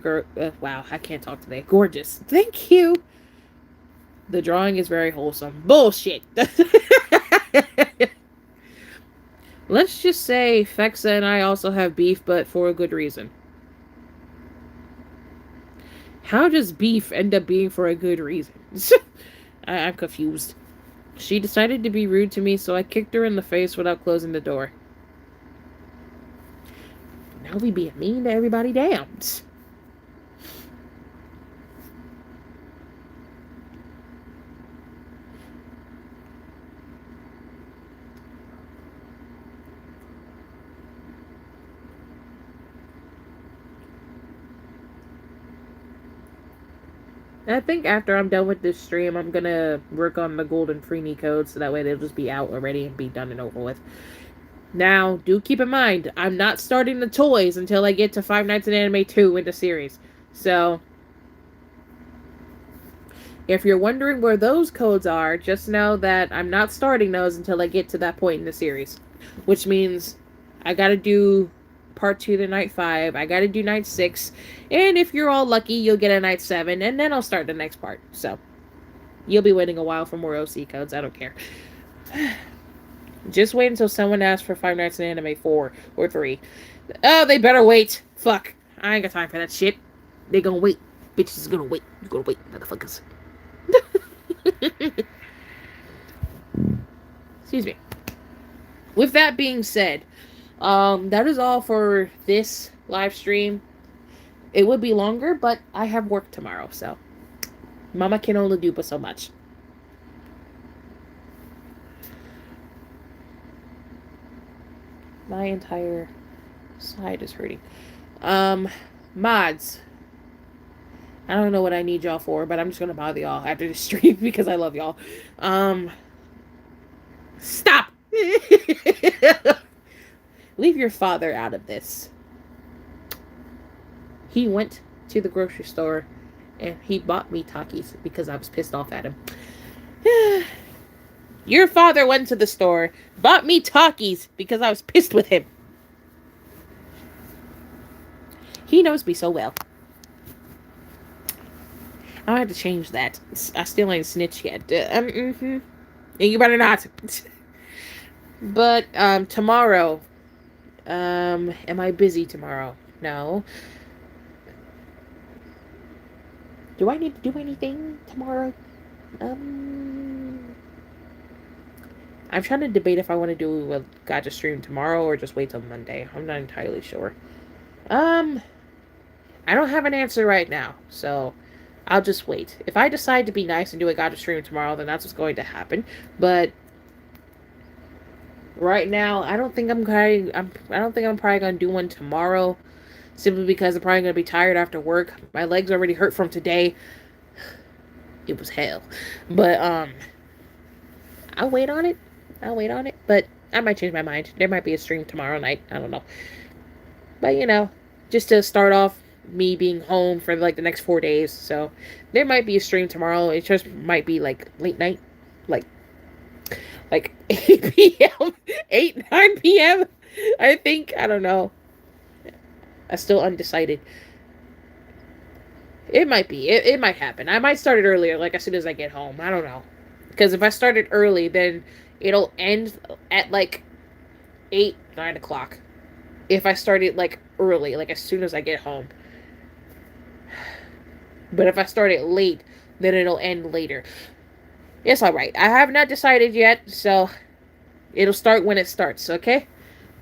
wow, I can't talk today. Gorgeous. Thank you. The drawing is very wholesome. Bullshit. Let's just say Fexa and I also have beef, but for a good reason. How does beef end up being for a good reason? I'm confused. She decided to be rude to me, so I kicked her in the face without closing the door. Now we being mean to everybody, damn. I think after I'm done with this stream, I'm gonna work on the Golden Freeney code so that way they'll just be out already and be done and over with. Now, do keep in mind, I'm not starting the toys until I get to Five Nights in Anime 2 in the series. So, if you're wondering where those codes are, just know that I'm not starting those until I get to that point in the series. Which means I gotta do part 2 to night 5, I gotta do night 6, and if you're all lucky, you'll get a night 7, and then I'll start the next part. So, you'll be waiting a while for more OC codes, I don't care. Just wait until someone asks for Five Nights in Anime 4 or 3. Oh, they better wait. Fuck. I ain't got time for that shit. They gonna wait. Bitches is gonna wait. You gonna wait, motherfuckers. Excuse me. With that being said, that is all for this live stream. It would be longer, but I have work tomorrow, so Mama can only do but so much. My entire side is hurting. Mods. I don't know what I need y'all for, but I'm just gonna bother y'all after the stream because I love y'all. Stop! Leave your father out of this. He went to the grocery store and he bought me Takis because I was pissed off at him. Your father went to the store, bought me Takis because I was pissed with him. He knows me so well. I have to change that. I still ain't snitched yet. And you better not. But tomorrow, Am I busy tomorrow? No. Do I need to do anything tomorrow? Um, I'm trying to debate if I want to do a gotcha stream tomorrow or just wait till Monday. I'm not entirely sure. Um, I don't have an answer right now, so I'll just wait. If I decide to be nice and do a gotcha stream tomorrow, then that's what's going to happen. But right now, I don't think I'm probably gonna do one tomorrow, simply because I'm probably gonna be tired after work. My legs already hurt from today. It was hell, but I'll wait on it. I'll wait on it, but I might change my mind. There might be a stream tomorrow night. I don't know, but just to start off, me being home for like the next 4 days, so there might be a stream tomorrow. It just might be like late night, like 8 p.m., 8, 9 p.m. I think. I don't know. I'm still undecided. It might be. It might happen. I might start it earlier, like as soon as I get home. I don't know. Because if I start it early, then it'll end at like 8, 9 o'clock. If I start it like early, like as soon as I get home. But if I start it late, then it'll end later. It's alright. I have not decided yet, so it'll start when it starts, okay?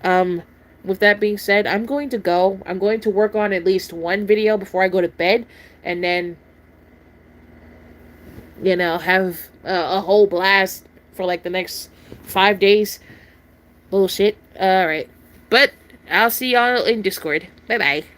Um, with that being said, I'm going to go. I'm going to work on at least one video before I go to bed, and then, have a whole blast for like the next 5 days. Bullshit. Alright. But I'll see y'all in Discord. Bye bye.